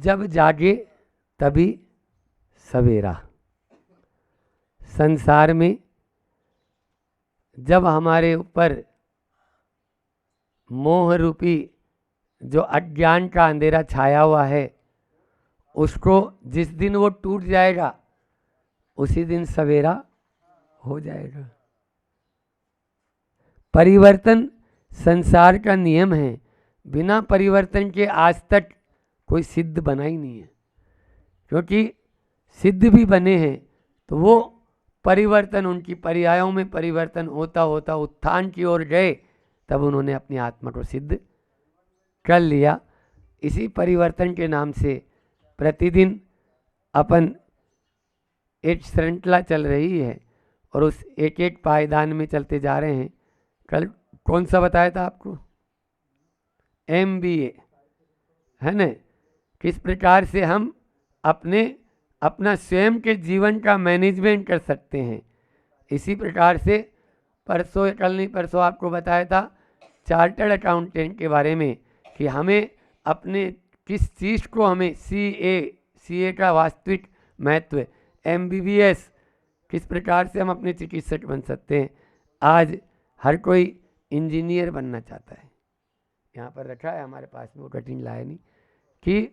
जब जागे तभी सवेरा। संसार में जब हमारे ऊपर मोह रूपी जो अज्ञान का अंधेरा छाया हुआ है, उसको जिस दिन वो टूट जाएगा उसी दिन सवेरा हो जाएगा। परिवर्तन संसार का नियम है। बिना परिवर्तन के आज तक कोई सिद्ध बना ही नहीं है, क्योंकि सिद्ध भी बने हैं तो वो परिवर्तन, उनकी पर्यायों में परिवर्तन होता होता उत्थान की ओर गए, तब उन्होंने अपनी आत्मा को सिद्ध कर लिया। इसी परिवर्तन के नाम से प्रतिदिन अपन एक श्रृंखला चल रही है और उस एक एक पायदान में चलते जा रहे हैं। कल कौन सा बताया था आपको? MBA है न, किस प्रकार से हम अपना स्वयं के जीवन का मैनेजमेंट कर सकते हैं। इसी प्रकार से कल नहीं परसों आपको बताया था चार्टर्ड अकाउंटेंट के बारे में कि हमें अपने किस चीज़ को हमें CA का वास्तविक महत्व, MBBS किस प्रकार से हम अपने चिकित्सक बन सकते हैं। आज हर कोई इंजीनियर बनना चाहता है। यहाँ पर रखा है हमारे पास में, वो कटिंग लाया नहीं, कि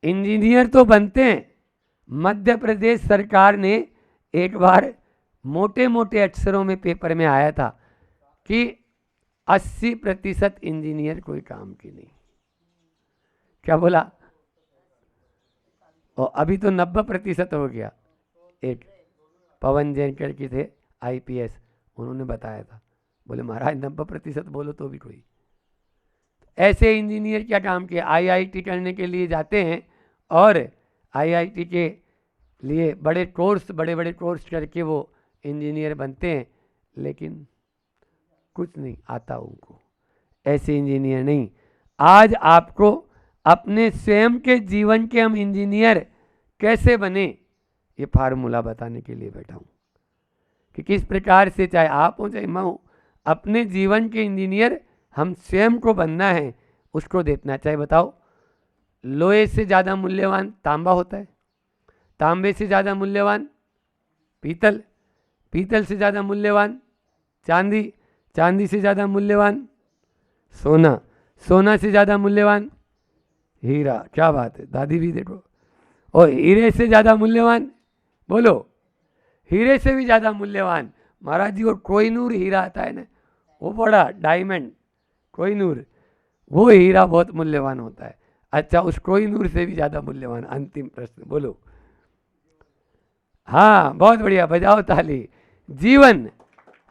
इंजीनियर तो बनते हैं। मध्य प्रदेश सरकार ने एक बार मोटे मोटे अक्षरों में पेपर में आया था कि 80% इंजीनियर कोई काम की नहीं। क्या बोला? और अभी तो 90% हो गया। एक पवन जैन करके थे IPS, उन्होंने बताया था, बोले महाराज 90% बोलो तो भी कोई। ऐसे इंजीनियर क्या काम किया? IIT करने के लिए जाते हैं और IIT के लिए बड़े बड़े कोर्स करके वो इंजीनियर बनते हैं, लेकिन कुछ नहीं आता उनको। ऐसे इंजीनियर नहीं। आज आपको अपने स्वयं के जीवन के हम इंजीनियर कैसे बने, ये फार्मूला बताने के लिए बैठा हूँ कि किस प्रकार से, चाहे आप हो चाहे मैं हूँ, अपने जीवन के इंजीनियर हम स्वयं को बनना है, उसको देखना। चाहे बताओ, लोहे से ज़्यादा मूल्यवान तांबा होता है, तांबे से ज़्यादा मूल्यवान पीतल, पीतल से ज़्यादा मूल्यवान चांदी, चांदी से ज़्यादा मूल्यवान सोना, सोना से ज़्यादा मूल्यवान हीरा। क्या बात है, दादी भी देखो। और हीरे से ज़्यादा मूल्यवान, बोलो, हीरे से भी ज़्यादा मूल्यवान महाराज जी, वो कोहिनूर हीरा आता है ना, वो बड़ा डायमंड कोहिनूर, वो हीरा बहुत मूल्यवान होता है। अच्छा, उस कोहिनूर से भी ज़्यादा मूल्यवान, अंतिम प्रश्न बोलो। हाँ, बहुत बढ़िया, बजाओ ताली। जीवन,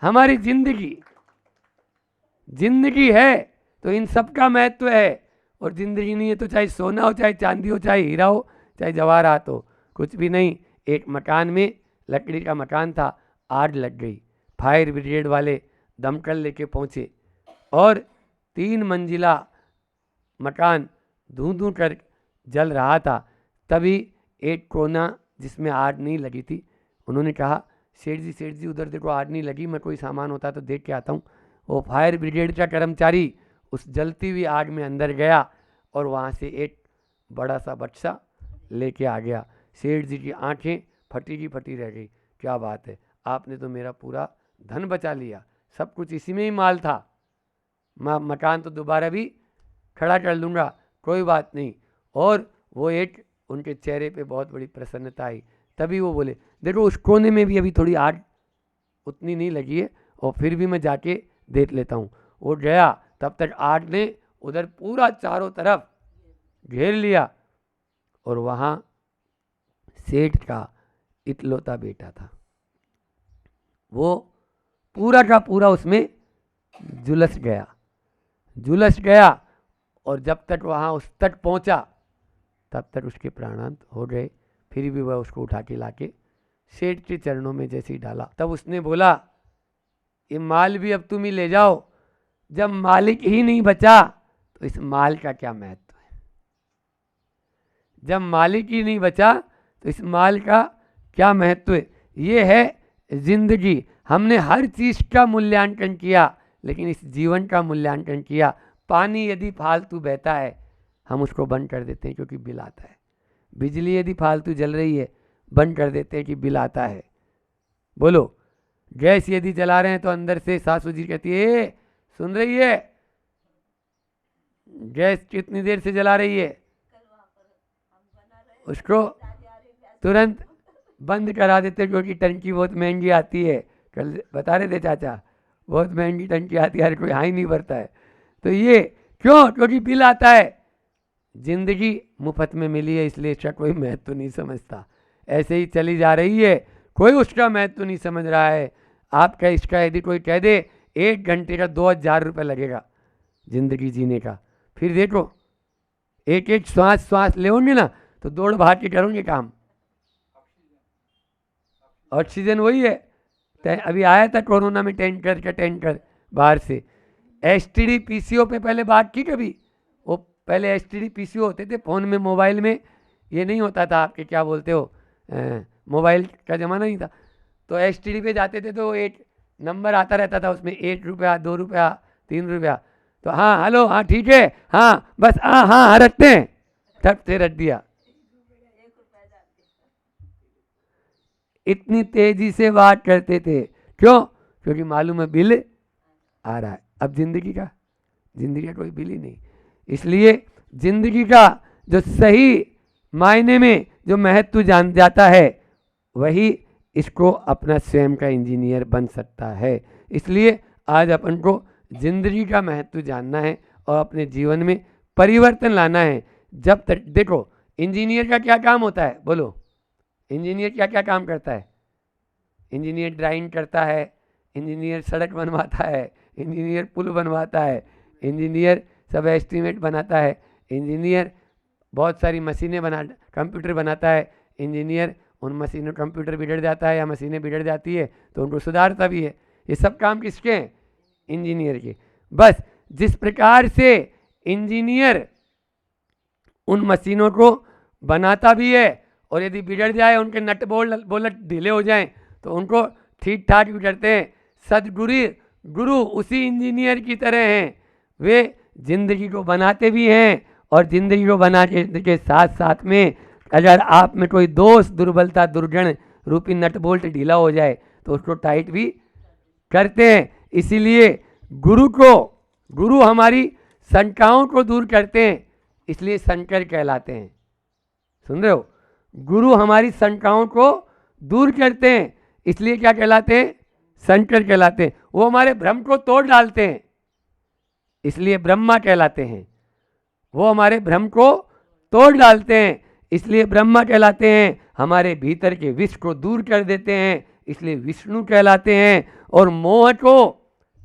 हमारी जिंदगी है तो इन सब का महत्व है। और जिंदगी नहीं है तो चाहे सोना हो, चाहे चांदी हो, चाहे हीरा हो, चाहे जवाहरात हो, कुछ भी नहीं। एक मकान में, लकड़ी का मकान था, आग लग गई। फायर ब्रिगेड वाले दमकल लेके पहुँचे और 3 मंजिला मकान धूं धूं कर जल रहा था। तभी एक कोना जिसमें आग नहीं लगी थी, उन्होंने कहा सेठ जी उधर देखो आग नहीं लगी, मैं कोई सामान होता तो देख के आता हूँ। वो फायर ब्रिगेड का कर्मचारी उस जलती हुई आग में अंदर गया और वहाँ से एक बड़ा सा बक्सा लेके आ गया। सेठ जी की आंखें फटी की फटी रह गई। क्या बात है, आपने तो मेरा पूरा धन बचा लिया, सब कुछ इसी में ही माल था, मकान तो दोबारा भी खड़ा कर लूँगा, कोई बात नहीं। और वो एक, उनके चेहरे पे बहुत बड़ी प्रसन्नता आई। तभी वो बोले देखो उस कोने में भी अभी थोड़ी आग उतनी नहीं लगी है, और फिर भी मैं जाके देख लेता हूँ। वो गया, तब तक आग ने उधर पूरा चारों तरफ घेर लिया। और वहाँ सेठ का इकलौता बेटा था, वो पूरा का पूरा उसमें झुलस गया। और जब तक वहाँ उस तक पहुँचा तब तक उसके प्राणांत हो गए। फिर भी वह उसको उठा के लाके सेठ के चरणों में जैसे ही डाला, तब उसने बोला ये माल भी अब तुम ही ले जाओ। जब मालिक ही नहीं बचा तो इस माल का क्या महत्व है। जब मालिक ही नहीं बचा तो इस माल का क्या महत्व है। ये है जिंदगी। हमने हर चीज़ का मूल्यांकन किया, लेकिन इस जीवन का मूल्यांकन किया। पानी यदि फालतू बहता है हम उसको बंद कर देते हैं क्योंकि बिल आता है। बिजली यदि फालतू जल रही है बंद कर देते हैं कि बिल आता है। बोलो, गैस यदि जला रहे हैं तो अंदर से सासू जी कहती है, "ए, सुन रही है, गैस कितनी देर से जला रही है?" उसको तुरंत बंद करा देते क्योंकि टंकी बहुत महंगी आती है। कल बता रहे थे चाचा, बहुत महंगी टंकी आती है, हर कोई हाई नहीं भरता है। तो ये क्यों? क्योंकि बिल आता है। जिंदगी मुफ्त में मिली है इसलिए इसका कोई महत्व नहीं समझता, ऐसे ही चली जा रही है, कोई उसका महत्व नहीं समझ रहा है। आपका इसका यदि कोई कह दे 1 घंटे का 2000 रुपये लगेगा जिंदगी जीने का, फिर देखो एक एक श्वास लेंगे ना तो दौड़ भाग के करोगे काम। ऑक्सीजन वही है, अभी आया था कोरोना में टैंकर बाहर से। एसटीडी पीसीओ पे पहले बात की कभी? वो पहले एसटीडी पीसीओ होते थे फ़ोन में, मोबाइल में ये नहीं होता था, आपके क्या बोलते हो, मोबाइल का ज़माना नहीं था। तो एसटीडी पे जाते थे तो एक नंबर आता रहता था, उसमें 1 रुपया 2 रुपया 3 रुपया, तो हाँ हेलो, हाँ ठीक है, हाँ बस, हाँ रखते हैं, ठप से रख दिया। इतनी तेजी से बात करते थे, क्यों? क्योंकि मालूम है बिल आ रहा है। अब जिंदगी का कोई बिल ही नहीं। इसलिए जिंदगी का जो सही मायने में जो महत्व जान जाता है वही इसको अपना स्वयं का इंजीनियर बन सकता है। इसलिए आज अपन को जिंदगी का महत्व जानना है और अपने जीवन में परिवर्तन लाना है। जब तक देखो, इंजीनियर का क्या काम होता है, बोलो, इंजीनियर क्या क्या काम करता है? इंजीनियर ड्राइंग करता है, इंजीनियर सड़क बनवाता है, इंजीनियर पुल बनवाता है, इंजीनियर सब एस्टीमेट बनाता है, इंजीनियर बहुत सारी मशीनें कंप्यूटर बनाता है, इंजीनियर उन मशीनों कंप्यूटर बिगड़ जाता है या मशीनें बिगड़ जाती है तो उनको सुधारता भी है। ये सब काम किसके हैं? इंजीनियर के। बस जिस प्रकार से इंजीनियर उन मशीनों को बनाता भी है और यदि बिगड़ जाए, उनके नट बोल्ट ढीले हो जाएं तो उनको ठीक ठाक भी करते हैं। सदगुरु उसी इंजीनियर की तरह हैं, वे जिंदगी को बनाते भी हैं और जिंदगी को बनाने के साथ साथ में अगर आप में कोई दोष, दुर्बलता, दुर्गुण रूपी नट बोल्ट ढीला हो जाए तो उसको टाइट भी करते हैं। इसीलिए गुरु हमारी शंकाओं को दूर करते हैं, इसलिए शंकर कहलाते हैं। सुन रहे हो? गुरु हमारी शंकाओं को दूर करते हैं, इसलिए क्या कहलाते हैं? शंकर कहलाते हैं। वो हमारे भ्रम को तोड़ डालते हैं, इसलिए ब्रह्मा कहलाते हैं। वो हमारे भ्रम को तोड़ डालते हैं, इसलिए ब्रह्मा कहलाते हैं। हमारे भीतर के विष को दूर कर देते हैं, इसलिए विष्णु कहलाते हैं। और मोह को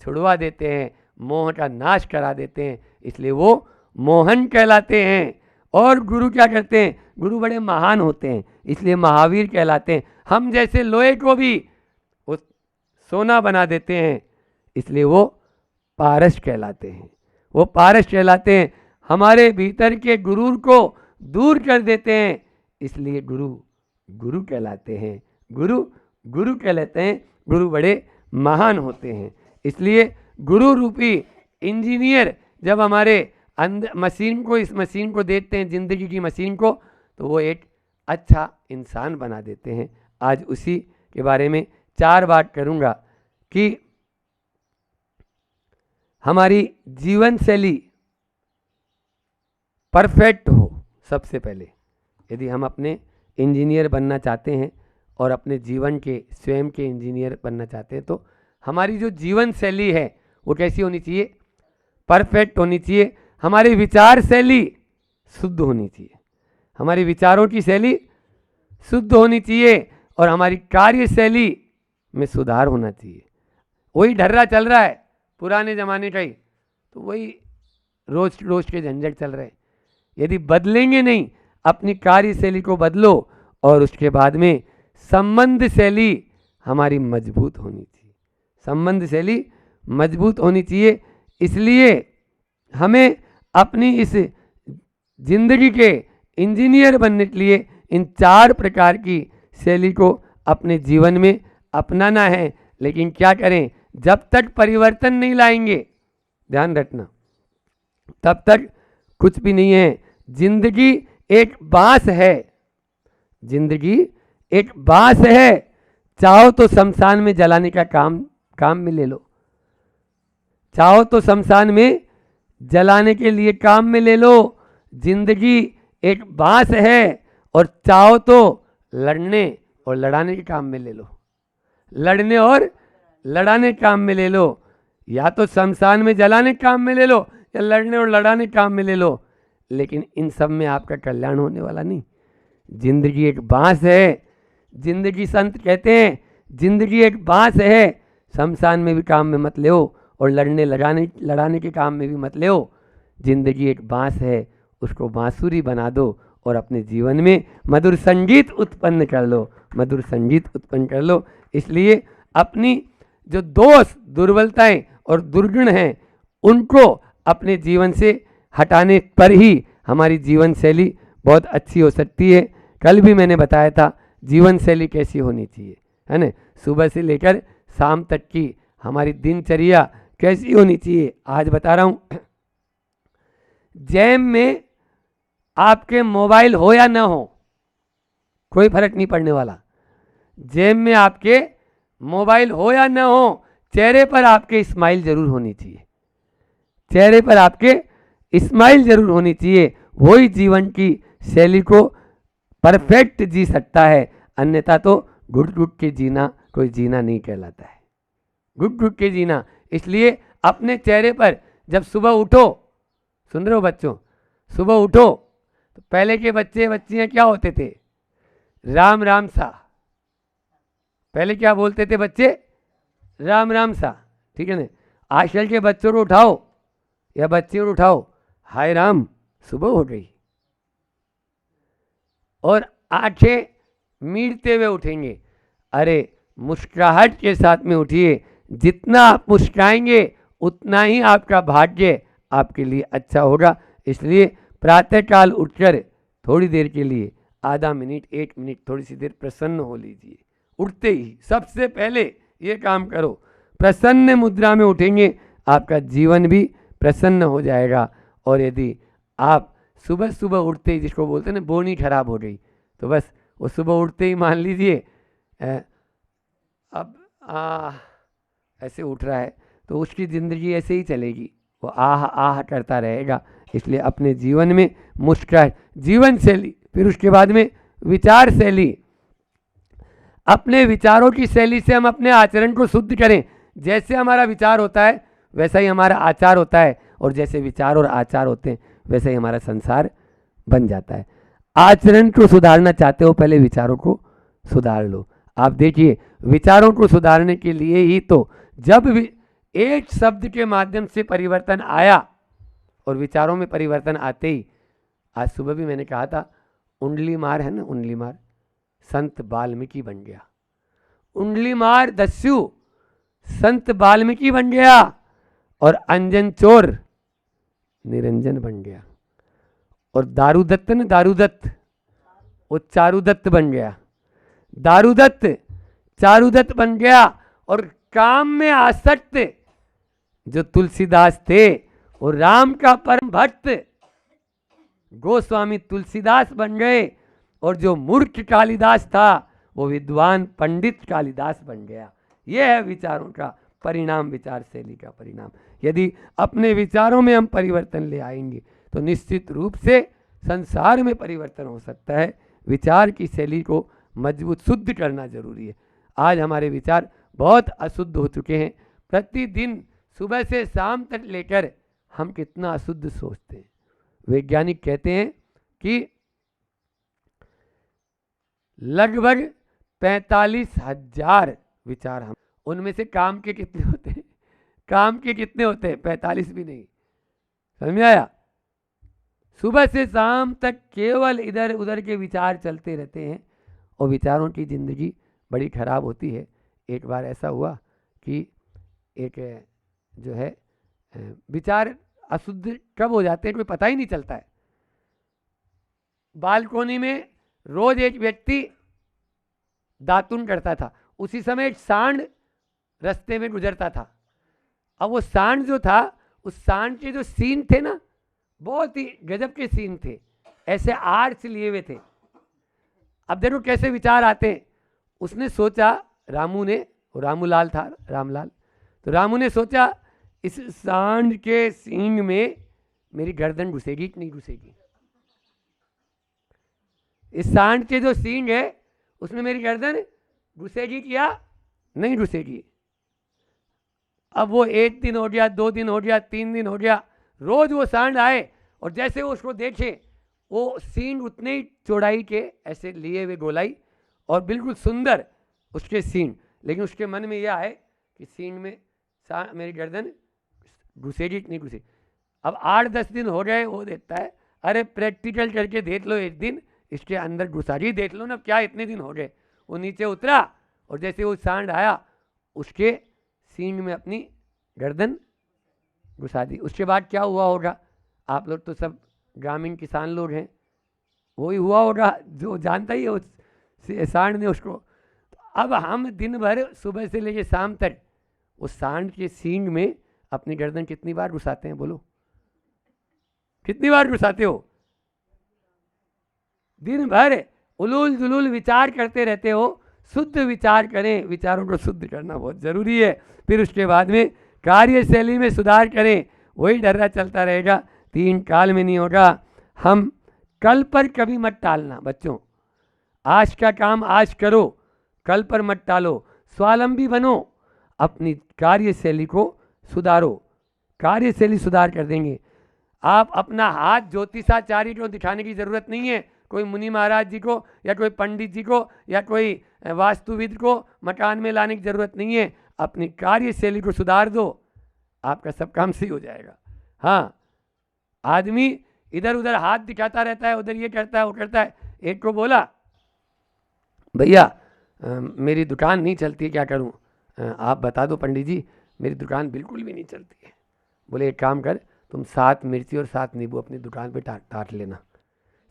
छुड़वा देते हैं, मोह का नाश करा देते हैं, इसलिए वो मोहन कहलाते हैं। और गुरु क्या करते हैं? गुरु बड़े महान होते हैं, इसलिए महावीर कहलाते हैं। हम जैसे लोहे को भी वो सोना बना देते हैं, इसलिए वो पारस कहलाते हैं। वो पारस कहलाते हैं, हमारे भीतर के गुरूर को दूर कर देते हैं, इसलिए गुरु कहलाते हैं। गुरु कहलाते हैं, गुरु बड़े महान होते हैं। इसलिए गुरु रूपी इंजीनियर जब हमारे इस मशीन को देखते हैं, जिंदगी की मशीन को, तो वो एक अच्छा इंसान बना देते हैं। आज उसी के बारे में 4 बात करूँगा कि हमारी जीवन शैली परफेक्ट हो। सबसे पहले यदि हम अपने इंजीनियर बनना चाहते हैं और अपने जीवन के स्वयं के इंजीनियर बनना चाहते हैं तो हमारी जो जीवन शैली है वो कैसी होनी चाहिए? परफेक्ट होनी चाहिए। हमारी विचार शैली शुद्ध होनी चाहिए, हमारी विचारों की शैली शुद्ध होनी चाहिए और हमारी कार्य शैली में सुधार होना चाहिए। वही ढर्रा चल रहा है पुराने ज़माने का ही, तो वही रोज के झंझट चल रहे हैं। यदि बदलेंगे नहीं, अपनी कार्य शैली को बदलो और उसके बाद में संबंध शैली हमारी मजबूत होनी चाहिए। संबंध शैली मजबूत होनी चाहिए। इसलिए हमें अपनी इस जिंदगी के इंजीनियर बनने के लिए इन 4 प्रकार की शैली को अपने जीवन में अपनाना है। लेकिन क्या करें, जब तक परिवर्तन नहीं लाएंगे, ध्यान रखना, तब तक कुछ भी नहीं है। जिंदगी एक बांस है, जिंदगी एक बांस है, चाहो तो शमशान में जलाने का काम में ले लो, चाहो तो शमशान में जलाने के लिए काम में ले लो। जिंदगी एक बांस है और चाहो तो लड़ने और लड़ाने के काम में ले लो, लड़ने और लड़ाने काम में ले लो। या तो शमशान में जलाने काम में ले लो या लड़ने और लड़ाने काम में ले लो, लेकिन इन सब में आपका कल्याण होने वाला नहीं। जिंदगी एक बांस है, जिंदगी संत कहते हैं जिंदगी एक बांस है, शमशान में भी काम में मत ले और लड़ाने के काम में भी मत ले। जिंदगी एक बांस है, उसको बांसुरी बना दो और अपने जीवन में मधुर संगीत उत्पन्न कर लो, मधुर संगीत उत्पन्न कर लो। इसलिए अपनी जो दोष, दुर्बलताएं और दुर्गुण हैं उनको अपने जीवन से हटाने पर ही हमारी जीवन शैली बहुत अच्छी हो सकती है। कल भी मैंने बताया था जीवन शैली कैसी होनी चाहिए, है ना। सुबह से लेकर शाम तक की हमारी दिनचर्या कैसी होनी चाहिए, आज बता रहा हूँ। जेब में आपके मोबाइल हो या ना हो, कोई फर्क नहीं पड़ने वाला। जेब में आपके मोबाइल हो या ना हो, चेहरे पर आपके स्माइल जरूर होनी चाहिए, चेहरे पर आपके स्माइल जरूर होनी चाहिए। वही जीवन की शैली को परफेक्ट जी सकता है, अन्यथा तो घुट घुट के जीना कोई जीना नहीं कहलाता है, घुट घुट के जीना। इसलिए अपने चेहरे पर जब सुबह उठो, सुन रहे हो बच्चों, सुबह उठो तो पहले के बच्चे बच्चियां क्या होते थे, राम राम सा, पहले क्या बोलते थे बच्चे, राम राम सा, ठीक है ना। आजकल के बच्चों को उठाओ या बच्चियों को उठाओ, हाय राम, सुबह हो गई, और आंखें मीटते हुए उठेंगे। अरे मुस्कुराहट के साथ में उठिए, जितना आप मुस्कुराएंगे उतना ही आपका भाग्य आपके लिए अच्छा होगा। इसलिए प्रातःकाल उठकर थोड़ी देर के लिए, आधा मिनट, 1 मिनट, थोड़ी सी देर प्रसन्न हो लीजिए। उठते ही सबसे पहले ये काम करो, प्रसन्न मुद्रा में उठेंगे, आपका जीवन भी प्रसन्न हो जाएगा। और यदि आप सुबह सुबह उठते ही, जिसको बोलते हैं ना बोनी खराब हो गई, तो बस वो सुबह उठते ही मान लीजिए अब ऐसे उठ रहा है, तो उसकी ज़िंदगी ऐसे ही चलेगी, वो आह आह करता रहेगा। इसलिए अपने जीवन में मुस्कुराहट, जीवन शैली, फिर उसके बाद में विचार शैली, अपने विचारों की शैली से हम अपने आचरण को शुद्ध करें। जैसे हमारा विचार होता है वैसा ही हमारा आचार होता है, और जैसे विचार और आचार होते हैं वैसे ही हमारा संसार बन जाता है। आचरण को सुधारना चाहते हो, पहले विचारों को सुधार लो। आप देखिए, विचारों को सुधारने के लिए ही तो जब भी एक शब्द के माध्यम से परिवर्तन आया, और विचारों में परिवर्तन आते ही, आज सुबह भी मैंने कहा था, उंगली मार है ना, उंगली मार, संत वाल्मीकि बन गया। उंगली मार दस्यु संत वाल्मीकि बन गया, और अंजन चोर निरंजन बन गया। और दारूदत्त ने, दारूदत्त वो चारुदत्त बन गया, दारूदत्त चारुदत्त बन गया। और काम में आसक्त जो तुलसीदास थे वो राम का परम भक्त गोस्वामी तुलसीदास बन गए, और जो मूर्ख कालिदास था वो विद्वान पंडित कालिदास बन गया। यह है विचारों का परिणाम, विचार शैली का परिणाम। यदि अपने विचारों में हम परिवर्तन ले आएंगे तो निश्चित रूप से संसार में परिवर्तन हो सकता है। विचार की शैली को मजबूत, शुद्ध करना जरूरी है। आज हमारे विचार बहुत अशुद्ध हो चुके हैं। प्रतिदिन सुबह से शाम तक लेकर हम कितना अशुद्ध सोचते हैं। वैज्ञानिक कहते हैं कि लगभग 45,000 विचार, हम उनमें से काम के कितने होते हैं, काम के कितने होते हैं, 45 भी नहीं। समझ में आया? सुबह से शाम तक केवल इधर उधर के विचार चलते रहते हैं, और विचारों की जिंदगी बड़ी खराब होती है। एक बार ऐसा हुआ कि एक जो है विचार अशुद्ध कब हो जाते हैं कोई पता ही नहीं चलता है। बालकोनी में रोज एक व्यक्ति दातुन करता था, उसी समय एक सांड रास्ते में गुजरता था। अब वो सांड जो था, उस सांड के जो सीन थे ना, बहुत ही गजब के सीन थे। ऐसे आर्ट्स लिए हुए थे। अब देखो कैसे विचार आते हैं। उसने सोचा, रामूलाल था, रामलाल, तो रामू ने सोचा इस सांड के सींग में मेरी गर्दन घुसेगी कि नहीं घुसेगी। इस सांड के जो सींग है उसमें मेरी गर्दन घुसेगी क्या नहीं घुसेगी। अब वो 1 दिन हो गया, 2 दिन हो गया, 3 दिन हो गया, रोज वो सांड आए और जैसे वो उसको देखे वो सींग उतने ही चौड़ाई के ऐसे लिए हुए गोलाई और बिल्कुल सुंदर उसके सींग, लेकिन उसके मन में यह आए कि सींग में मेरी गर्दन घुसेगी कि नहीं घुसेगी। अब 8-10 दिन हो गए, वो देखता है अरे प्रैक्टिकल करके देख लो, एक दिन इसके अंदर घुसा जी, देख लो ना क्या इतने दिन हो गए। वो नीचे उतरा और जैसे वो सांड आया उसके सींग में अपनी गर्दन घुसा दी। उसके बाद क्या हुआ होगा, आप लोग तो सब ग्रामीण किसान लोग हैं, वही हुआ होगा जो जानता ही है उस सांड ने उसको। तो अब हम दिन भर सुबह से लेकर शाम तक उस सांड के सींग में अपनी गर्दन कितनी बार घुसाते हैं, बोलो कितनी बार घुसाते हो? दिन भर उलूल जुलूल विचार करते रहते हो। शुद्ध विचार करें, विचारों को शुद्ध करना बहुत जरूरी है। फिर उसके बाद में कार्यशैली में सुधार करें, वही डर्रा चलता रहेगा, 3 काल में नहीं होगा। हम कल पर कभी मत टालना बच्चों, आज का काम आज करो, कल पर मत टालो, स्वावलंबी बनो, अपनी कार्यशैली को सुधारो, कार्यशैली सुधार कर देंगे। आप अपना हाथ ज्योतिषाचार्य को दिखाने की जरूरत नहीं है, कोई मुनि महाराज जी को या कोई पंडित जी को या कोई वास्तुविद को मकान में लाने की जरूरत नहीं है। अपनी कार्यशैली को सुधार दो, आपका सब काम सही हो जाएगा। हाँ, आदमी इधर उधर हाथ दिखाता रहता है, उधर ये करता है वो करता है। एक को बोला भैया मेरी दुकान नहीं चलती है, क्या करूं? आप बता दो पंडित जी, मेरी दुकान बिल्कुल भी नहीं चलती है। बोले एक काम कर, तुम 7 मिर्ची और 7 नींबू अपनी दुकान पे टाट लेना,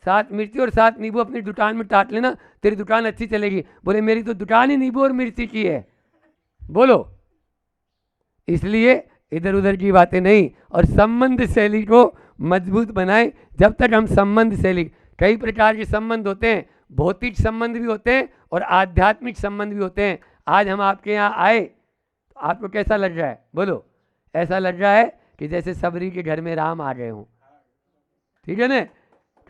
7 मिर्ची और 7 नींबू अपनी दुकान में टाट लेना, तेरी दुकान अच्छी चलेगी। बोले मेरी तो दुकान ही नींबू और मिर्ची की है। बोलो, इसलिए इधर उधर की बातें नहीं, और संबंध शैली को मजबूत बनाएं। जब तक हम संबंध शैली, कई प्रकार के संबंध होते हैं, भौतिक संबंध भी होते हैं और आध्यात्मिक संबंध भी होते हैं। आज हम आपके यहाँ आए तो आपको कैसा लग रहा है? बोलो, ऐसा लग रहा है कि जैसे सबरी के घर में राम आ गए हों, ठीक है ना?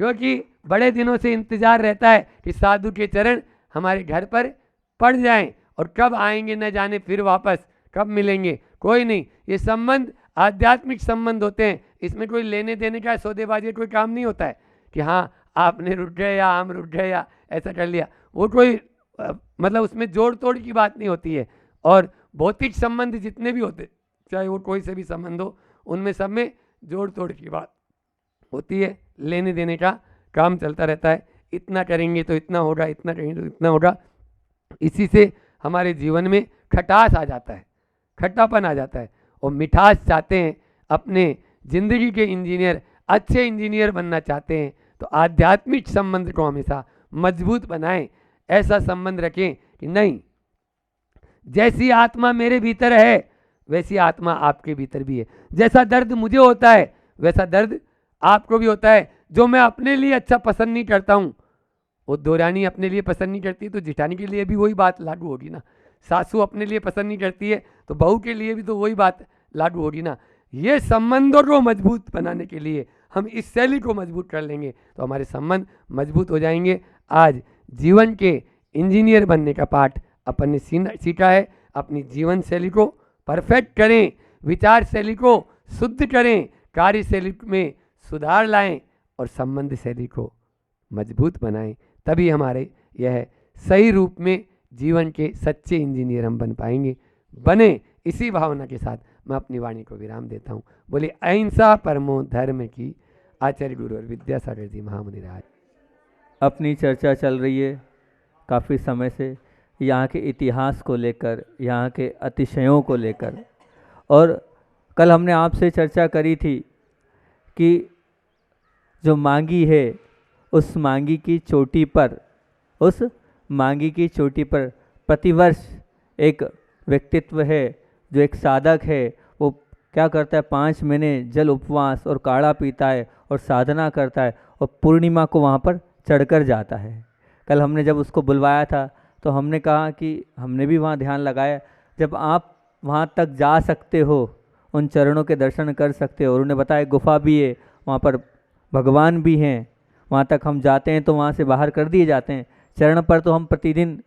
क्योंकि बड़े दिनों से इंतजार रहता है कि साधु के चरण हमारे घर पर पड़ जाएं, और कब आएंगे न जाने, फिर वापस कब मिलेंगे कोई नहीं। ये संबंध आध्यात्मिक संबंध होते हैं, इसमें कोई लेने देने का सौदेबाजी कोई काम नहीं होता है कि हाँ आपने रुक गए या हम रुक गए या ऐसा कर लिया। वो कोई मतलब उसमें जोड़ तोड़ की बात नहीं होती है। और भौतिक संबंध जितने भी होते, चाहे वो कोई से भी संबंध हो, उनमें सब में जोड़ तोड़ की बात होती है, लेने देने का काम चलता रहता है। इतना करेंगे तो इतना होगा, इतना करेंगे तो इतना होगा। इसी से हमारे जीवन में खटास आ जाता है, खट्टापन आ जाता है। और मिठास चाहते हैं, अपने जिंदगी के इंजीनियर, अच्छे इंजीनियर बनना चाहते हैं, तो आध्यात्मिक संबंध को हमेशा मजबूत बनाएं। ऐसा संबंध रखें कि नहीं, जैसी आत्मा मेरे भीतर है वैसी आत्मा आपके भीतर भी है। जैसा दर्द मुझे होता है वैसा दर्द आपको भी होता है। जो मैं अपने लिए अच्छा पसंद नहीं करता हूँ, वो दौरानी अपने लिए पसंद नहीं करती, तो जिठानी के लिए भी वही बात लागू होगी ना। सासू अपने लिए पसंद नहीं करती है तो बहू के लिए भी तो वही बात लागू होगी ना। ये संबंधों को मजबूत बनाने के लिए हम इस शैली को मजबूत कर लेंगे तो हमारे संबंध मजबूत हो जाएंगे। आज जीवन के इंजीनियर बनने का पाठ अपन ने सीखा है। अपनी जीवन शैली को परफेक्ट करें, विचार शैली को शुद्ध करें, कार्य शैली में सुधार लाएं और संबंध शैली को मजबूत बनाएं। तभी हमारे यह सही रूप में जीवन के सच्चे इंजीनियर हम बन पाएंगे। बने, इसी भावना के साथ मैं अपनी वाणी को विराम देता हूँ। बोले अहिंसा परमो धर्म की। आचार्य गुरु और विद्यासागर जी महामुनि राज। अपनी चर्चा चल रही है काफ़ी समय से, यहाँ के इतिहास को लेकर, यहाँ के अतिशयों को लेकर। और कल हमने आपसे चर्चा करी थी कि जो मांगी है, उस मांगी की चोटी पर, उस मांगी की चोटी पर प्रतिवर्ष एक व्यक्तित्व है, जो एक साधक है, वो क्या करता है, 5 महीने जल उपवास और काढ़ा पीता है और साधना करता है, और पूर्णिमा को वहाँ पर चढ़कर जाता है। कल हमने जब उसको बुलवाया था तो हमने कहा कि हमने भी वहाँ ध्यान लगाया, जब आप वहाँ तक जा सकते हो, उन चरणों के दर्शन कर सकते हो, और उन्हें बताया गुफा भी है, वहाँ पर भगवान भी हैं, वहाँ तक हम जाते हैं तो वहाँ से बाहर कर दिए जाते हैं। चरण पर तो हम प्रतिदिन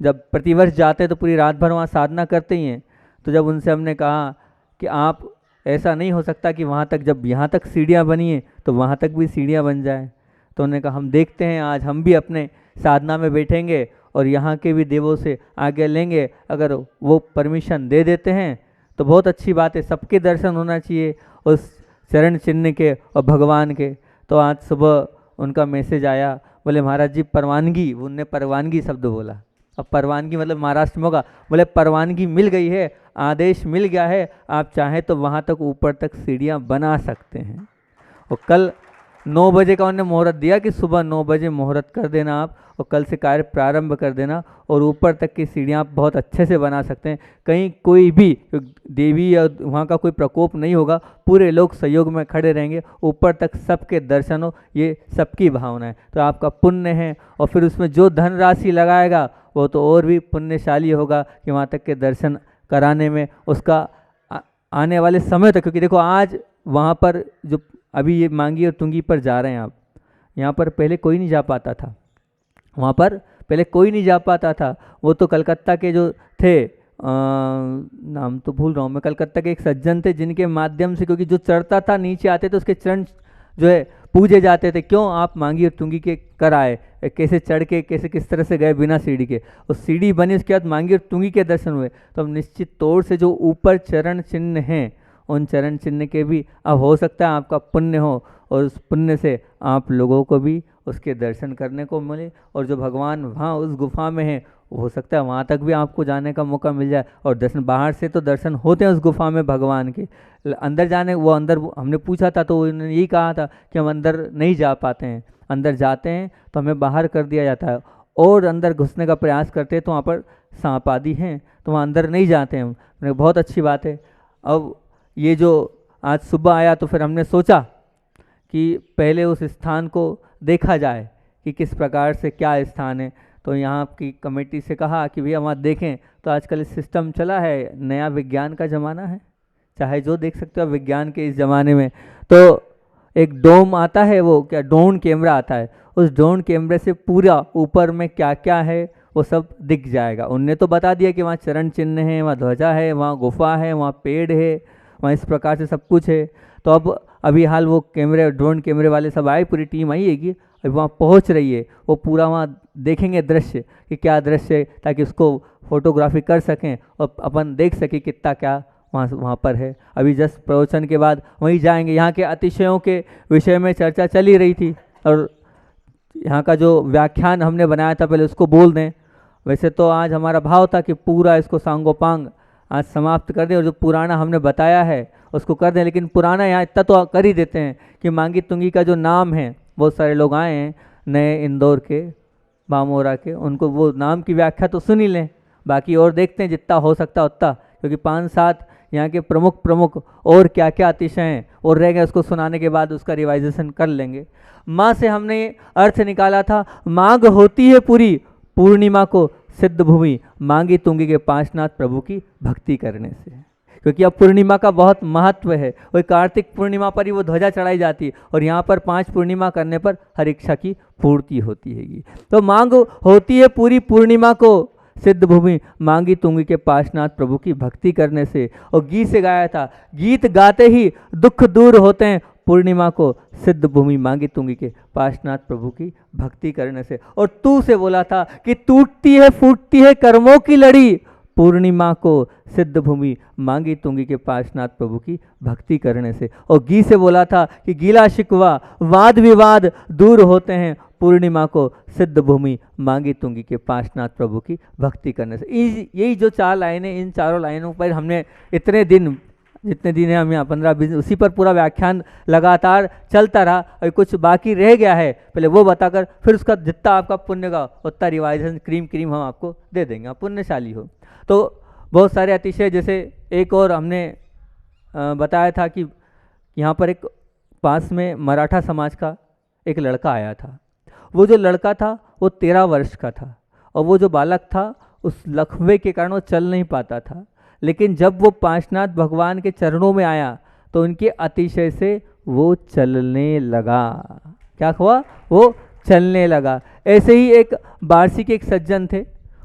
जब प्रतिवर्ष जाते हैं तो पूरी रात भर वहाँ साधना करते ही हैं। तो जब उनसे हमने कहा कि आप ऐसा नहीं हो सकता कि वहाँ तक, जब यहाँ तक सीढ़ियाँ बनी हैं तो वहाँ तक भी सीढ़ियाँ बन जाए, तो उन्होंने कहा हम देखते हैं, आज हम भी अपने साधना में बैठेंगे और यहाँ के भी देवों से आगे लेंगे, अगर वो परमिशन दे देते हैं तो बहुत अच्छी बात है। सबके दर्शन होना चाहिए उस चरण चिन्ह के और भगवान के। तो आज सुबह उनका मैसेज आया, बोले महाराज जी परवानगी, उनने परवानगी शब्द बोला। अब परवानगी मतलब महाराष्ट्र में होगा, बोले परवानगी मिल गई है, आदेश मिल गया है, आप चाहें तो वहाँ तक ऊपर तक सीढ़ियाँ बना सकते हैं। और कल 9 बजे का उन्होंने मुहूर्त दिया कि सुबह 9 बजे मुहूर्त कर देना आप, और कल से कार्य प्रारंभ कर देना, और ऊपर तक की सीढ़ियाँ आप बहुत अच्छे से बना सकते हैं। कहीं कोई भी देवी या वहाँ का कोई प्रकोप नहीं होगा, पूरे लोग सहयोग में खड़े रहेंगे, ऊपर तक सबके दर्शन हो, ये सबकी भावना है। तो आपका पुण्य है, और फिर उसमें जो धनराशि लगाएगा वो तो और भी पुण्यशाली होगा कि वहाँ तक के दर्शन कराने में उसका आने वाले समय तक। क्योंकि देखो आज वहाँ पर जो अभी ये मांगी और तुंगी पर जा रहे हैं आप, यहाँ पर पहले कोई नहीं जा पाता था, वहाँ पर पहले कोई नहीं जा पाता था। वो तो कलकत्ता के जो थे, नाम तो भूल रहा हूँ मैं, कलकत्ता के एक सज्जन थे जिनके माध्यम से, क्योंकि जो चढ़ता था नीचे आते तो उसके चरण जो है पूजे जाते थे, क्यों आप मांगी और तुंगी के कर आए, कैसे चढ़ के कैसे किस तरह से गए बिना सीढ़ी के, उस सीढ़ी बनी, उसके बाद मांगी और तुंगी के दर्शन हुए। तो अब निश्चित तौर से जो ऊपर चरण चिन्ह हैं, उन चरण चिन्ह के भी अब हो सकता है आपका पुण्य हो, और उस पुण्य से आप लोगों को भी उसके दर्शन करने को मिले, और जो भगवान वहाँ उस गुफा में है हो सकता है वहाँ तक भी आपको जाने का मौका मिल जाए। और दर्शन बाहर से तो दर्शन होते हैं उस गुफा में भगवान के, अंदर जाने वो अंदर हमने पूछा था तो उन्होंने यही कहा था कि हम अंदर नहीं जा पाते हैं, अंदर जाते हैं तो हमें बाहर कर दिया जाता है, और अंदर घुसने का प्रयास करते हैं तो वहाँ पर सांप आदि हैं, तो वहाँ अंदर नहीं जाते हैं हम। बहुत अच्छी बात है। अब ये जो आज सुबह आया तो फिर हमने सोचा कि पहले उस स्थान को देखा जाए कि किस प्रकार से क्या स्थान है। तो यहाँ की कमेटी से कहा कि भैया वहाँ देखें, तो आजकल सिस्टम चला है, नया विज्ञान का ज़माना है, चाहे जो देख सकते हो विज्ञान के इस ज़माने में। तो एक डोम आता है, वो क्या ड्रोन कैमरा आता है, उस ड्रोन कैमरे से पूरा ऊपर में क्या क्या है वो सब दिख जाएगा। उनने तो बता दिया कि वहाँ चरण चिन्ह है, वहाँ ध्वजा है, वहाँ गुफा है, वहाँ पेड़ है, वहाँ इस प्रकार से सब कुछ है। तो अब अभी हाल वो कैमरे, ड्रोन कैमरे वाले सब आए, पूरी टीम आई है कि अभी वहाँ पहुँच रही है, वो पूरा वहाँ देखेंगे दृश्य कि क्या दृश्य है, ताकि उसको फोटोग्राफी कर सकें और अपन देख सकें कितना क्या वहाँ पर है। अभी जस्ट प्रवचन के बाद वहीं जाएंगे। यहाँ के अतिशयों के विषय में चर्चा चल ही रही थी, और यहाँ का जो व्याख्यान हमने बनाया था पहले उसको बोल दें। वैसे तो आज हमारा भाव था कि पूरा इसको सांगोपांग आज समाप्त कर दें, और जो पुराना हमने बताया है उसको कर दें, लेकिन पुराना यहाँ इतना तो कर ही देते हैं कि मांगी तुंगी का जो नाम है, बहुत सारे लोग आए हैं नए इंदौर के, बामोरा के, उनको वो नाम की व्याख्या तो सुन ही लें, बाकी और देखते हैं जितना हो सकता उतना, क्योंकि 5-7 यहाँ के प्रमुख और क्या क्या अतिशय हैं और रह गए, उसको सुनाने के बाद उसका रिवाइजेशन कर लेंगे। माँ से हमने अर्थ निकाला था, मांग होती है पूरी पूर्णिमा को सिद्ध भूमि, मांगी तुंगी के पांचनाथ प्रभु की भक्ति करने से। क्योंकि अब पूर्णिमा का बहुत महत्व है, वही कार्तिक पूर्णिमा पर ही वो ध्वजा चढ़ाई जाती है, और यहाँ पर 5 पूर्णिमा करने पर हर इच्छा की पूर्ति होती है। तो मांग होती है पूरी पूर्णिमा को सिद्ध भूमि, मांगी तुंगी के पाशनाथ प्रभु की भक्ति करने से। और गीत से गाया था, गीत गाते ही दुख दूर होते हैं, पूर्णिमा को सिद्ध भूमि मांगी तुंगी के पाशनाथ प्रभु की भक्ति करने से। और तू से बोला था कि टूटती है फूटती है कर्मों की लड़ी, पूर्णिमा को सिद्ध भूमि मांगी तुंगी के पाशनाथ प्रभु की भक्ति करने से। और गी से बोला था कि गीला शिकवा वाद विवाद दूर होते हैं, पूर्णिमा को सिद्ध भूमि मांगी तुंगी के पाशनाथ प्रभु की भक्ति करने से। यही जो 4 लाइनें, इन चारों लाइनों पर हमने इतने दिन, जितने दिन है हम यहाँ 15-20, उसी पर पूरा व्याख्यान लगातार चलता रहा। अभी कुछ बाकी रह गया है, पहले वो बताकर फिर उसका जितना आपका पुण्य का उतना रिवाइजन क्रीम हम आपको दे देंगे, आप पुण्यशाली हो। तो बहुत सारे अतिशय, जैसे एक और हमने बताया था कि यहाँ पर एक पास में मराठा समाज का एक लड़का आया था। वो जो लड़का था वो 13 वर्ष का था और वो जो बालक था उस लकवे के कारण वो चल नहीं पाता था। लेकिन जब वो पांचनाथ भगवान के चरणों में आया तो उनके अतिशय से वो चलने लगा। क्या हुआ? वो चलने लगा। ऐसे ही एक वार्षिक एक सज्जन थे,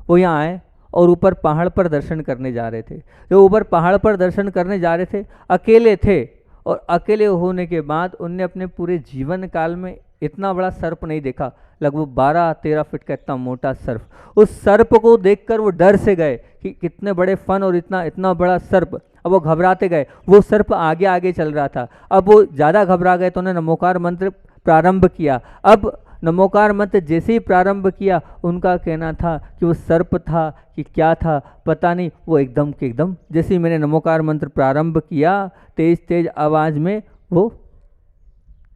वो यहाँ आए और ऊपर पहाड़ पर दर्शन करने जा रहे थे। जो ऊपर पहाड़ पर दर्शन करने जा रहे थे, अकेले थे और अकेले होने के बाद उनने अपने पूरे जीवन काल में इतना बड़ा सर्प नहीं देखा। लगभग 12-13 फीट का इतना मोटा सर्प। उस सर्प को देखकर वो डर से गए कि कितने बड़े फन और इतना इतना बड़ा सर्प। अब वो घबराते गए। वो सर्प आगे आगे चल रहा था। अब वो ज़्यादा घबरा गए तो उन्होंने नमोकार मंत्र प्रारंभ किया। अब नमोकार मंत्र जैसे ही प्रारंभ किया, उनका कहना था कि वो सर्प था कि क्या था पता नहीं, वो एकदम के एकदम जैसे ही मैंने नमोकार मंत्र प्रारंभ किया, तेज तेज आवाज़ में वो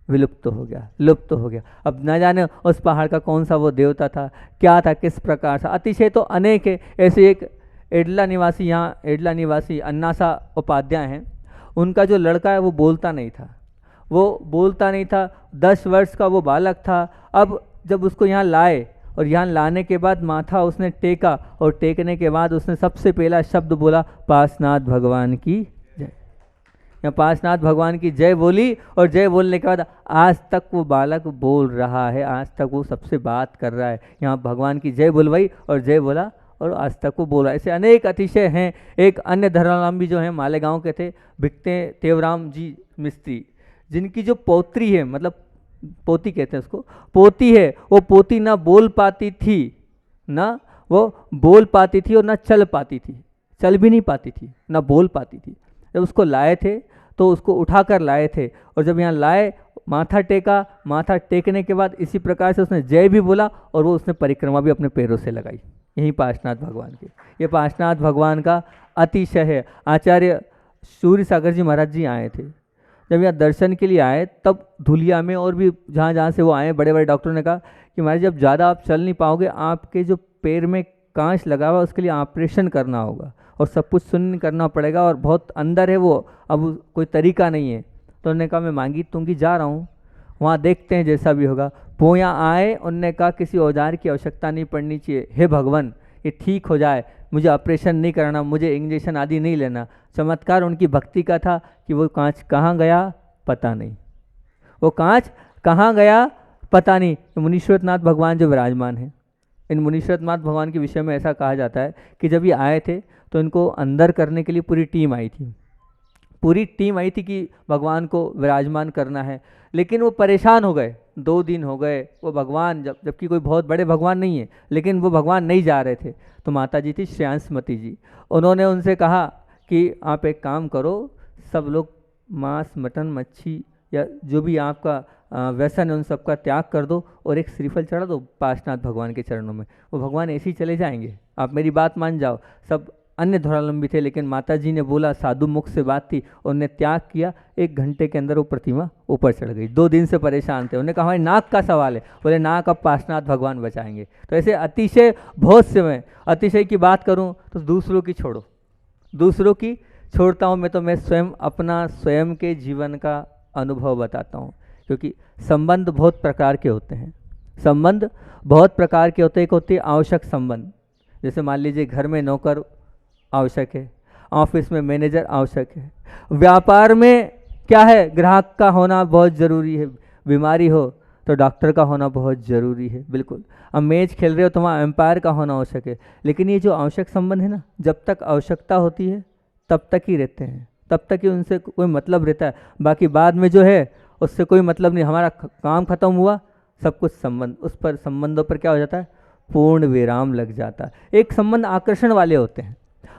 विलुप्त हो गया, लुप्त हो गया। अब न जाने उस पहाड़ का कौन सा वो देवता था, क्या था, किस प्रकार था। अतिशय तो अनेक है। ऐसे एक एडला निवासी, यहाँ एडला निवासी अन्नासा उपाध्याय हैं, उनका जो लड़का है वो बोलता नहीं था। वो बोलता नहीं था, 10 वर्ष का वो बालक था। अब जब उसको यहाँ लाए और यहाँ लाने के बाद माथा उसने टेका और टेकने के बाद उसने सबसे पहला शब्द बोला, पार्श्वनाथ भगवान की जय। यहाँ पार्श्वनाथ भगवान की जय बोली और जय बोलने के बाद आज तक वो बालक बोल रहा है, आज तक वो सबसे बात कर रहा है। यहाँ भगवान की जय बोलवाई और जय बोला और आज तक वो बोल रहा है। ऐसे अनेक अतिशय हैं। एक अन्य धर्मावलंबी जो हैं मालेगांव के थे, भिक्ते तेवराम जी मिस्त्री, जिनकी जो पौत्री है, मतलब पोती कहते हैं उसको, पोती है, वो पोती ना बोल पाती थी, ना वो बोल पाती थी और ना चल पाती थी, चल भी नहीं पाती थी, ना बोल पाती थी। जब उसको लाए थे तो उसको उठाकर लाए थे और जब यहाँ लाए माथा टेका, माथा टेकने के बाद इसी प्रकार से उसने जय भी बोला और वो उसने परिक्रमा भी अपने पैरों से लगाई। यही पार्श्वनाथ भगवान की, ये पार्श्वनाथ भगवान का अतिशय है। आचार्य सूर्य सागर जी महाराज जी आए थे, जब यहाँ दर्शन के लिए आए तब धुलिया में और भी जहाँ जहाँ से वो आए, बड़े बड़े डॉक्टरों ने कहा कि महाराज जब ज़्यादा आप चल नहीं पाओगे, आपके जो पैर में कांच लगा हुआ उसके लिए ऑपरेशन करना होगा और सब कुछ सुन्न करना पड़ेगा और बहुत अंदर है वो, अब कोई तरीका नहीं है। तो उन्होंने कहा मैं मांगी तुंगी जा रहा हूँ, वहाँ देखते हैं जैसा भी होगा। वो यहाँ आए, उनने कहा किसी औजार की आवश्यकता नहीं पड़नी चाहिए, हे भगवान ये ठीक हो जाए, मुझे ऑपरेशन नहीं करना, मुझे इंजेक्शन आदि नहीं लेना। चमत्कार उनकी भक्ति का था कि वो कांच कहाँ गया पता नहीं, वो कांच कहाँ गया पता नहीं। मुनीश्वरनाथ भगवान जो विराजमान हैं, इन मुनीश्वरनाथ भगवान के विषय में ऐसा कहा जाता है कि जब ये आए थे तो इनको अंदर करने के लिए पूरी टीम आई थी, पूरी टीम आई थी कि भगवान को विराजमान करना है। लेकिन वो परेशान हो गए, 2 दिन हो गए वो भगवान, जबकि कोई बहुत बड़े भगवान नहीं है, लेकिन वो भगवान नहीं जा रहे थे। तो माता जी थी श्रेयांशमती जी, उन्होंने उनसे कहा कि आप एक काम करो, सब लोग मांस मटन मच्छी या जो भी आपका व्यसन है उन सबका त्याग कर दो और एक श्रीफल चढ़ा दो पार्श्वनाथ भगवान के चरणों में, वो भगवान ऐसे ही चले जाएंगे, आप मेरी बात मान जाओ। सब अन्य धर्मावलंबी थे, लेकिन माता जी ने बोला, साधु मुख से बात थी, उन्होंने त्याग किया। 1 घंटे के अंदर वो प्रतिमा ऊपर चढ़ गई। 2 दिन से परेशान थे, उन्होंने कहा हमारे नाक का सवाल है, बोले नाक अब पार्श्वनाथ भगवान बचाएंगे। तो ऐसे अतिशय बहुत से मैं अतिशय की बात करूं तो दूसरों की छोड़ो, दूसरों की छोड़ता हूं मैं, तो मैं स्वयं अपना स्वयं के जीवन का अनुभव बताता हूं, क्योंकि संबंध बहुत प्रकार के होते हैं, संबंध बहुत प्रकार के होते हैं। एक होते हैं आवश्यक संबंध, जैसे मान लीजिए घर में नौकर आवश्यक है, ऑफिस में मैनेजर आवश्यक है, व्यापार में क्या है ग्राहक का होना बहुत ज़रूरी है, बीमारी हो तो डॉक्टर का होना बहुत ज़रूरी है, बिल्कुल। अब मैच खेल रहे हो तो वहाँ एम्पायर का होना आवश्यक है। लेकिन ये जो आवश्यक संबंध है ना, जब तक आवश्यकता होती है तब तक ही रहते हैं, तब तक ही उनसे कोई मतलब रहता है, बाकी बाद में जो है उससे कोई मतलब नहीं। हमारा काम खत्म हुआ, सब कुछ संबंध उस पर, संबंधों पर क्या हो जाता है, पूर्ण विराम लग जाता है। एक संबंध आकर्षण वाले होते हैं,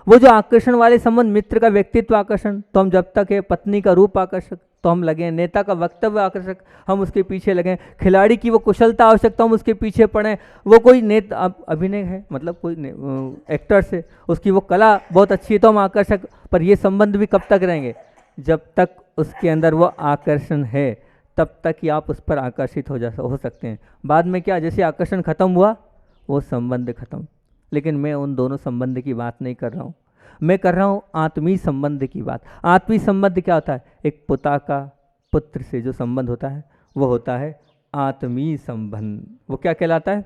वो जो आकर्षण वाले संबंध, मित्र का व्यक्तित्व आकर्षण तो हम जब तक है, पत्नी का रूप आकर्षक तो हम लगे, नेता का वक्तव्य आकर्षक हम उसके पीछे लगे, खिलाड़ी की वो कुशलता आवश्यक तो हम उसके पीछे पड़े, वो कोई नेता अभिनय है, मतलब कोई एक्टर से उसकी वो कला बहुत अच्छी है तो हम आकर्षक। पर ये संबंध भी कब तक रहेंगे, जब तक उसके अंदर वो आकर्षण है तब तक ही आप उस पर आकर्षित हो सकते हैं। बाद में क्या, जैसे आकर्षण खत्म हुआ वो संबंध खत्म। लेकिन मैं उन दोनों संबंध की बात नहीं कर रहा हूँ, मैं कर रहा हूँ आत्मीय संबंध की बात। आत्मीय संबंध क्या होता है, एक पिता का पुत्र से जो संबंध होता है वो होता है आत्मीय संबंध। वो क्या कहलाता है?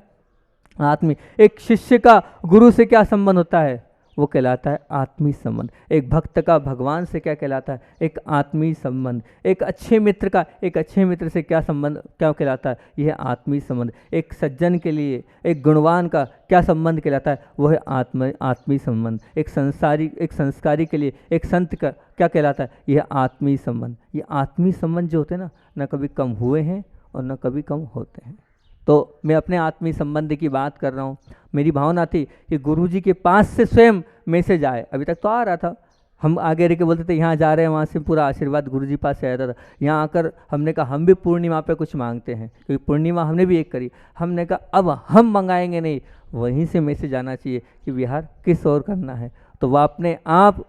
आत्मीय। एक शिष्य का गुरु से क्या संबंध होता है? वो कहलाता है आत्मीय संबंध। एक भक्त का भगवान से क्या कहलाता है? एक आत्मीय संबंध। एक अच्छे मित्र का एक अच्छे मित्र से क्या संबंध, क्या कहलाता है? यह आत्मीय संबंध। एक सज्जन के लिए, एक गुणवान का क्या संबंध कहलाता है? वो है आत्मीय संबंध। एक संस्कारी के लिए एक संत का क्या कहलाता है? यह आत्मीय संबंध। ये आत्मीय संबंध जो होते हैं ना कभी कम हुए हैं और न कभी कम होते हैं। तो मैं अपने आत्मीय संबंध की बात कर रहा हूँ। मेरी भावना थी कि गुरुजी के पास से स्वयं मैसेज आए। अभी तक तो आ रहा था, हम आगे रह के बोलते थे यहाँ जा रहे हैं, वहाँ से पूरा आशीर्वाद गुरुजी पास से आता था। यहाँ आकर हमने कहा हम भी पूर्णिमा पे कुछ मांगते हैं, क्योंकि पूर्णिमा हमने भी एक करी। हमने कहा अब हम मंगाएंगे नहीं, वहीं से मैसेज आना चाहिए कि विहार किस ओर करना है। तो वह अपने आप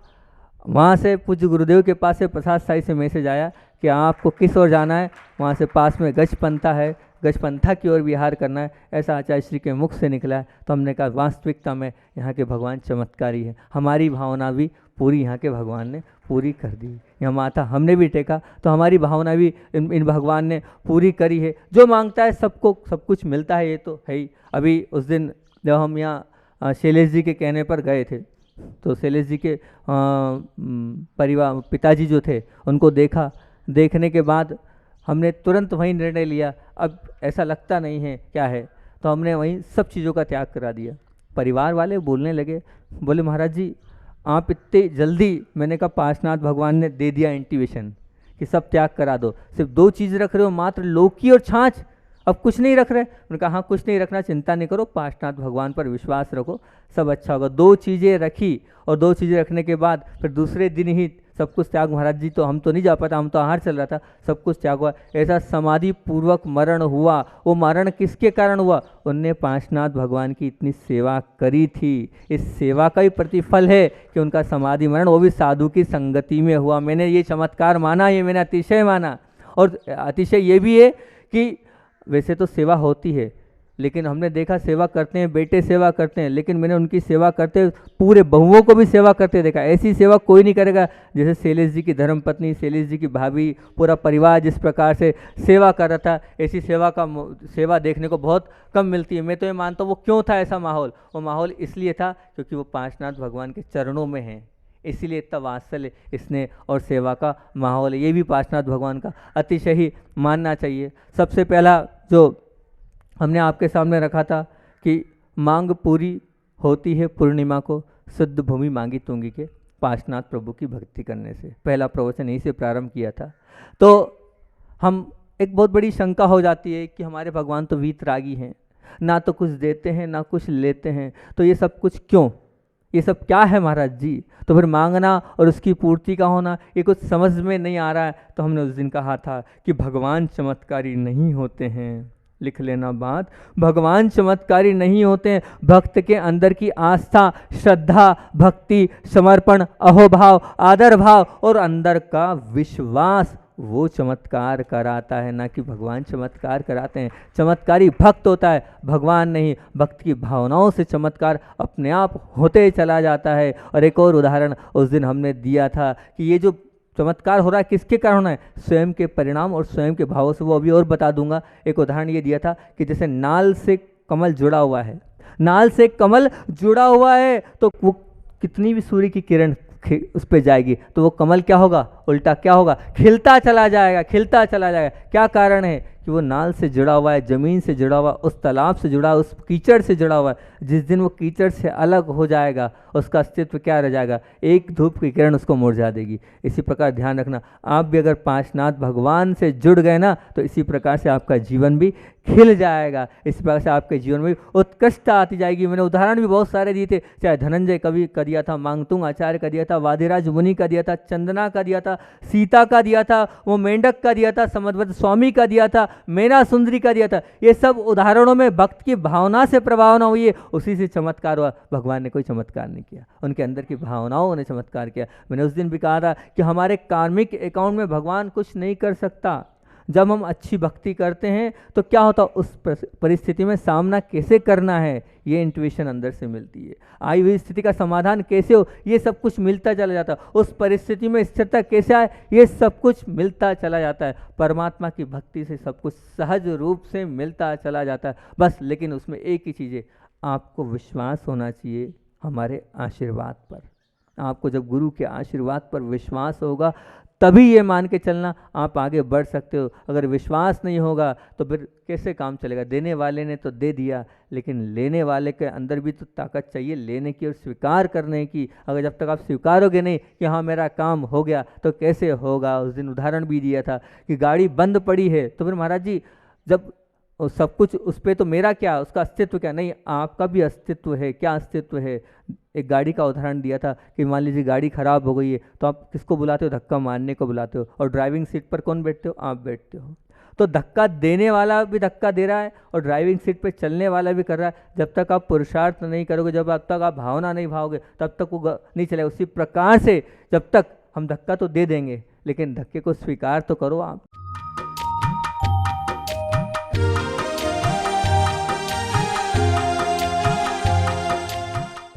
वहाँ से पूज्य गुरुदेव के पास से प्रसाद साई से मैसेज आया कि आपको किस ओर जाना है। वहाँ से पास में गजपंथा है, गजपंथा की ओर विहार करना है, ऐसा आचार्य श्री के मुख से निकला है। तो हमने कहा वास्तविकता में यहाँ के भगवान चमत्कारी है। हमारी भावना भी पूरी यहाँ के भगवान ने पूरी कर दी। यहाँ माथा हमने भी टेका तो हमारी भावना भी इन भगवान ने पूरी करी है। जो मांगता है सबको सब कुछ मिलता है, ये तो है ही। अभी उस दिन जब हम यहाँ शैलेश जी के कहने पर गए थे, तो शैलेश जी के परिवार पिताजी जो थे उनको देखा। देखने के बाद हमने तुरंत वहीं निर्णय लिया, अब ऐसा लगता नहीं है क्या है, तो हमने वहीं सब चीज़ों का त्याग करा दिया। परिवार वाले बोलने लगे, बोले महाराज जी आप इतने जल्दी, मैंने कहा पार्श्वनाथ भगवान ने दे दिया इंटिमेशन कि सब त्याग करा दो, सिर्फ दो चीज़ रख रहे हो मात्र, लौकी और छाछ, अब कुछ नहीं रख रहे। उन्होंने कहा हाँ कुछ नहीं रखना, चिंता नहीं करो, पार्श्वनाथ भगवान पर विश्वास रखो, सब अच्छा होगा। दो चीज़ें रखी और दो चीज़ें रखने के बाद फिर दूसरे दिन ही सब कुछ त्याग। महाराज जी तो हम तो नहीं जा पाता, हम तो आहार चल रहा था, सब कुछ त्याग हुआ। ऐसा समाधि पूर्वक मरण हुआ। वो मरण किसके कारण हुआ? उनने पार्श्वनाथ भगवान की इतनी सेवा करी थी। इस सेवा का ही प्रतिफल है कि उनका समाधि मरण वो भी साधु की संगति में हुआ। मैंने ये चमत्कार माना, ये मैंने अतिशय माना। और अतिशय ये भी है कि वैसे तो सेवा होती है, लेकिन हमने देखा सेवा करते हैं, बेटे सेवा करते हैं, लेकिन मैंने उनकी सेवा करते पूरे बहुओं को भी सेवा करते देखा। ऐसी सेवा कोई नहीं करेगा जैसे शैलेश जी की धर्मपत्नी, शैलेश जी की भाभी, पूरा परिवार जिस प्रकार से सेवा कर रहा था, ऐसी सेवा देखने को बहुत कम मिलती है। मैं तो ये मानता हूँ वो क्यों था ऐसा माहौल? वो माहौल इसलिए था क्योंकि वो पार्श्वनाथ भगवान के चरणों में हैं, इसीलिए इतना वात्सल्य इसने और सेवा का माहौल है। ये भी पार्श्वनाथ भगवान का अतिशय ही मानना चाहिए। सबसे पहला जो हमने आपके सामने रखा था कि मांग पूरी होती है पूर्णिमा को, शुद्ध भूमि मांगी तुंगी के, पार्श्वनाथ प्रभु की भक्ति करने से। पहला प्रवचन यहीं से प्रारंभ किया था। तो हम एक बहुत बड़ी शंका हो जाती है कि हमारे भगवान तो वीतरागी हैं, ना तो कुछ देते हैं ना कुछ लेते हैं, तो ये सब कुछ क्यों, ये सब क्या है महाराज जी? तो फिर मांगना और उसकी पूर्ति का होना ये कुछ समझ में नहीं आ रहा है। तो हमने उस दिन कहा था कि भगवान चमत्कारी नहीं होते हैं। लिख लेना बात, भगवान चमत्कारी नहीं होते हैं। भक्त के अंदर की आस्था, श्रद्धा, भक्ति, समर्पण, अहोभाव, आदर भाव और अंदर का विश्वास वो चमत्कार कराता है, ना कि भगवान चमत्कार कराते हैं। चमत्कारी भक्त होता है, भगवान नहीं। भक्त की भावनाओं से चमत्कार अपने आप होते चला जाता है। और एक और उदाहरण उस दिन हमने दिया था कि ये जो चमत्कार हो रहा है किसके कारण होना है? स्वयं के परिणाम और स्वयं के भावों से, वो अभी और बता दूंगा। एक उदाहरण ये दिया था कि जैसे नाल से कमल जुड़ा हुआ है, नाल से कमल जुड़ा हुआ है तो वो कितनी भी सूर्य की किरण उस पर जाएगी तो वो कमल क्या होगा? उल्टा क्या होगा? खिलता चला जाएगा, खिलता चला जाएगा। क्या कारण है? कि वो नाल से जुड़ा हुआ है, ज़मीन से जुड़ा हुआ, उस तालाब से जुड़ा, उस कीचड़ से जुड़ा हुआ है। जिस दिन वो कीचड़ से अलग हो जाएगा उसका अस्तित्व क्या रह जाएगा? एक धूप की किरण उसको मुरझा देगी। इसी प्रकार ध्यान रखना, आप भी अगर पार्श्वनाथ भगवान से जुड़ गए ना तो इसी प्रकार से आपका जीवन भी खिल जाएगा, इस प्रकार से आपके जीवन में उत्कृष्टता आती जाएगी। मैंने उदाहरण भी बहुत सारे दिए थे, चाहे धनंजय कवि का दिया था, मांगतुंग आचार्य का दिया था, वादिराज मुनि का दिया था, चंदना का दिया था, सीता का दिया था, वो मेंढक का दिया था, समदवत स्वामी का दिया था, मैना सुंदरी का दिया था। ये सब उदाहरणों में भक्त की भावना से प्रभावना हुई है, उसी से चमत्कार हुआ। भगवान ने कोई चमत्कार नहीं किया, उनके अंदर की भावनाओं ने चमत्कार किया। मैंने उस दिन भी कहा था कि हमारे कार्मिक अकाउंट में भगवान कुछ नहीं कर सकता, जब हम अच्छी भक्ति करते हैं तो क्या होता है, उस परिस्थिति में सामना कैसे करना है ये इंट्यूशन अंदर से मिलती है। आई हुई स्थिति का समाधान कैसे हो ये सब कुछ मिलता चला जाता है। उस परिस्थिति में स्थिरता कैसे आए ये सब कुछ मिलता चला जाता है। परमात्मा की भक्ति से सब कुछ सहज रूप से मिलता चला जाता है। बस लेकिन उसमें एक ही चीज़ है, आपको विश्वास होना चाहिए हमारे आशीर्वाद पर। आपको जब गुरु के आशीर्वाद पर विश्वास होगा तभी ये मान के चलना आप आगे बढ़ सकते हो। अगर विश्वास नहीं होगा तो फिर कैसे काम चलेगा। देने वाले ने तो दे दिया, लेकिन लेने वाले के अंदर भी तो ताकत चाहिए लेने की और स्वीकार करने की। अगर जब तक आप स्वीकारोगे नहीं कि हाँ मेरा काम हो गया तो कैसे होगा। उस दिन उदाहरण भी दिया था कि गाड़ी बंद पड़ी है तो फिर महाराज जी जब सब कुछ उस पर तो मेरा क्या, उसका अस्तित्व क्या, नहीं आपका भी अस्तित्व है। क्या अस्तित्व है। एक गाड़ी का उदाहरण दिया था कि मान लीजिए गाड़ी खराब हो गई है तो आप किसको बुलाते हो, धक्का मारने को बुलाते हो। और ड्राइविंग सीट पर कौन बैठते हो, आप बैठते हो। तो धक्का देने वाला भी धक्का दे रहा है और ड्राइविंग सीट पर चलने वाला भी कर रहा है। जब तक आप पुरुषार्थ नहीं करोगे, जब तक आप भावना नहीं भाओगे तब तक वो नहीं चलेगा। उसी प्रकार से जब तक हम धक्का तो दे देंगे लेकिन धक्के को स्वीकार तो करो आप।